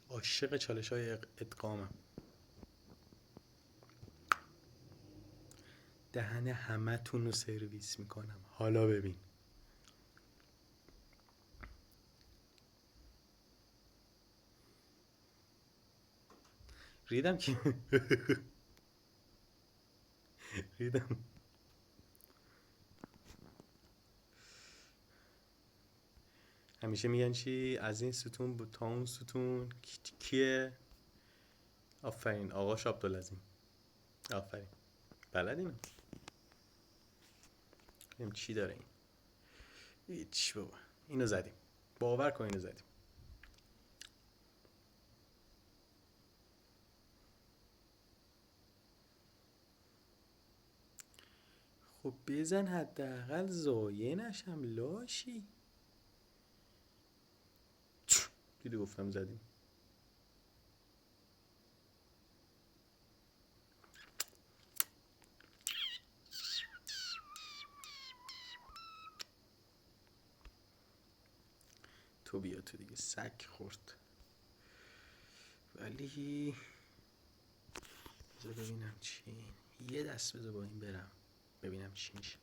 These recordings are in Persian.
عاشق چالش های ادغامم. دهن همه تون رو سرویس میکنم. حالا ببین. ریدم که ریدم. همیشه میگن چی؟ از این ستون تا اون ستون کیه؟ آفرین آقاش عبدالعظیم. آفرین بلدیم. ببینیم چی داره این. هیچ بابا. اینو زدیم. باور کن اینو زدیم. خب بزن حداقل ضایع نشم لاشی. دیدی گفتم زدیم. تو بیا تو دیگه سگ خورد. ولی بذار ببینم چی. یه دست بذار با این برم ببینم چی میشه.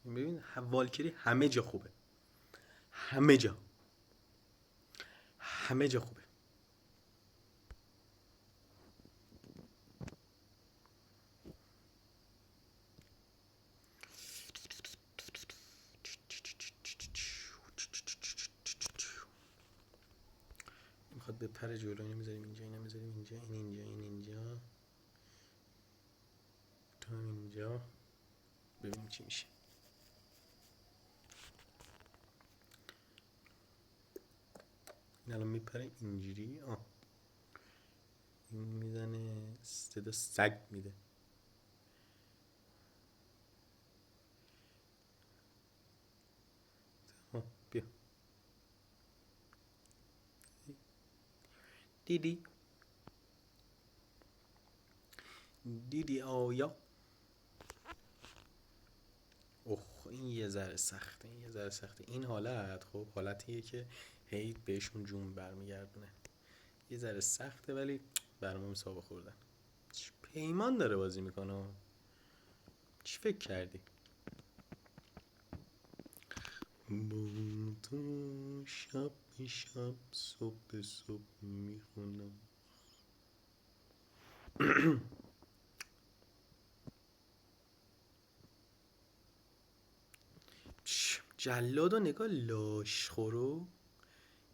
ببین والکری همه جا خوبه. همه جا خوبه. میخواد به پر جلو. اینو میذاریم اینجا، اینو میذاریم اینجا، این اینجا، این اینجا، تو اینجا. ببینیم چی میشه. این الان میپره اینجوری. این میزنه صدا سگ میده. بیا دیدی آیا. اوه این یه ذره سخته. این حالت خب حالتیه که هی بهشون جون برمیگردونه. یه ذره سخته ولی برام حساب خوردن. پیمان داره بازی میکنه. چی فکر کردی؟ با تو شب به شب صبح به صبح میخونم. جلاد و نگاه لاش خورو.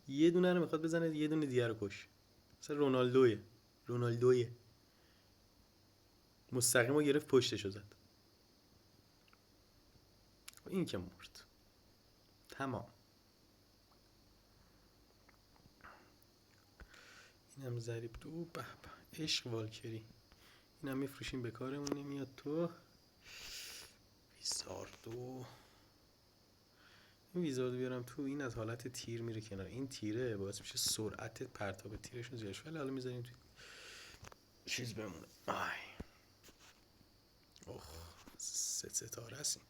یه دونه رو میخواد بزنه یه دونه دیگه رو کش. مثلا رونالدویه مستقیم رو گرفت پشتشو زد. این که مرد. تمام. اینم ضریب دو. به به عشق والکری. اینم میفروشیم به کارمون نمیاد. تو ویزاردو. این ویزاردو بیارم تو. این از حالت تیر میره کنار. این تیره باعث میشه سرعت پرتاب تیرشون زیاد شه. ولی حالا میذاریم توی چیز بمونه. اوه 3 ستاره است این.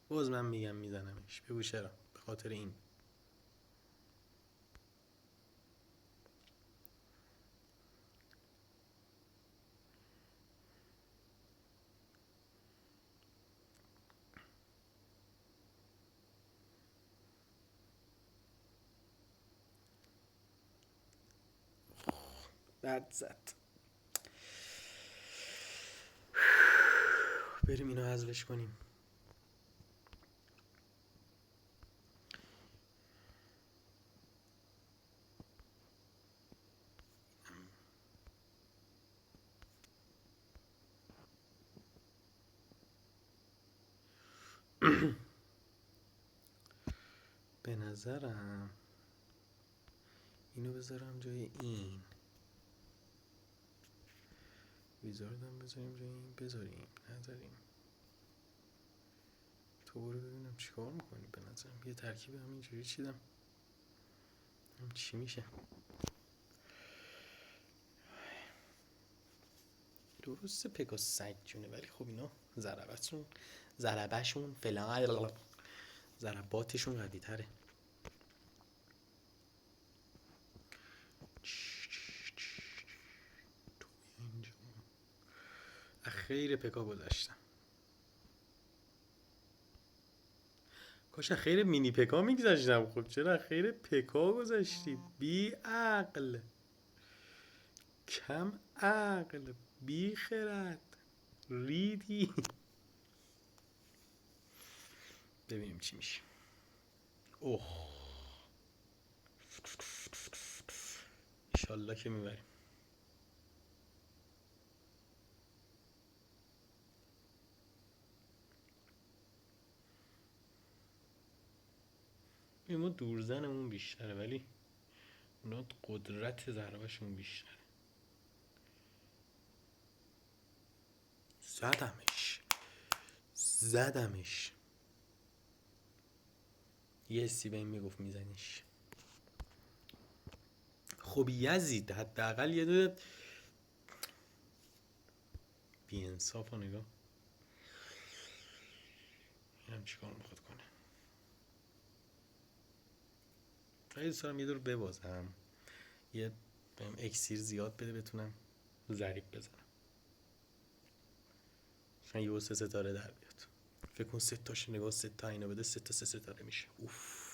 باز من میگم میزنمش. بگو چرا. به خاطر این. بد زد. بریم اینو حذفش کنیم. به نظرم اینو بذارم جای این. ویزاردم بذاریم جای این. بذاریم نذاریم. تو برو ببینم چیکار میکنی. به نظرم یه ترکیب همینجوری چیدم. چی میشه؟ درسته پگا سگ جونه، ولی خب اینا ضربشون فلان ضرباتشون قوی تره. خیر پکا گذاشتم. کاش خیر مینی پکا میگذاشتم. خب چرا خیر پکا گذاشتی؟ بی عقل، کم عقل، بی خرد، ریدی. ببینیم چی میشه. اوه، انشالله که میبریم. ما دورزنمون بیشتره، ولی اونا قدرت ضربشون بیشتره. زدمش یه سی به این میگفت میزنیش. خب یزید حداقل یه دونه بی انصاف و نگاه. اینم چیکار میخواد کنه؟ خیلی دوست دارم یه دور ببازم، یه بهم اکسیر زیاد بده بتونم ضریب بزنم. من یه 3 ستاره در بیاد. فکر کن 3 تاش نگاه 3 تا اینو بده 3 تا 3 ستاره میشه. اوف.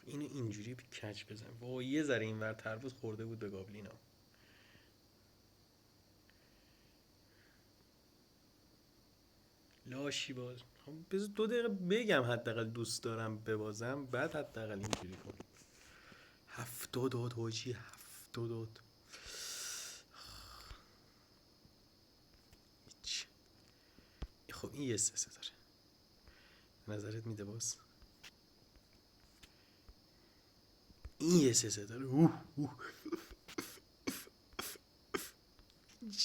اینو اینجوری کج بزن. وای یه ذره اینور تربوز خورده بود به گابلینا. لاشی باز. بذار 2 دقیقه بگم حداقل دوست دارم ببازم، بعد حداقل اینجوری کن. 70 حاجی 70. خب این یه 3 ستاره. نظرت میده باز؟ این یه 3 ستاره.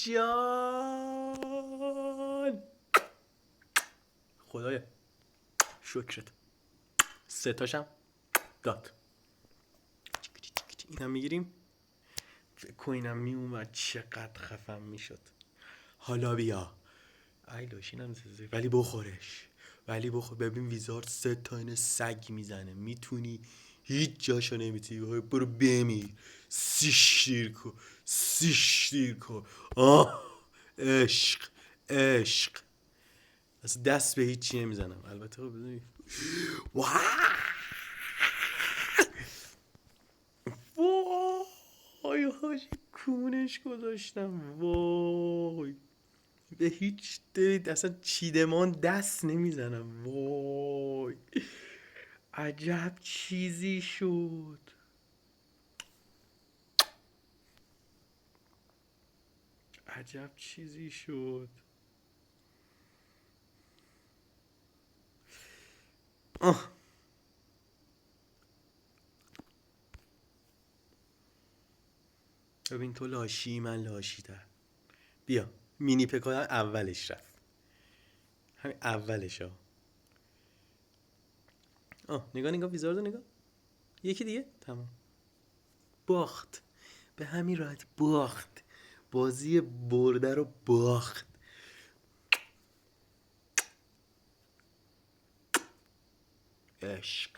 جان خدایا شکرت. 3 تاشم داد. اینم میگیریم. فکر کن اینم میومد چقدر خفن میشد. حالا بیا ای لاشینم زیزه. ولی بخورش، ولی بخور. ببین ویزارد 3 تا این سگ میزنه، میتونی هیچ جاشو نمیتونی. برو بمیر. سیش دیر کن. عشق اصلا دست به هیچی نمیزنم. البته خب بزنی وای هاجی کونش گذاشتم. وای به هیچ دید اصلا چیدمان دست نمیزنم. وای عجب چیزی شد. عجب چیزی شد. ببین تو لاشی من لاشی تر. بیا مینی پکا اولش رفت. همین اولش ها. نگاه ویزاردو نگاه. یکی دیگه تمام. باخت. به همین راحت باخت. بازی برده رو باخت. عشق.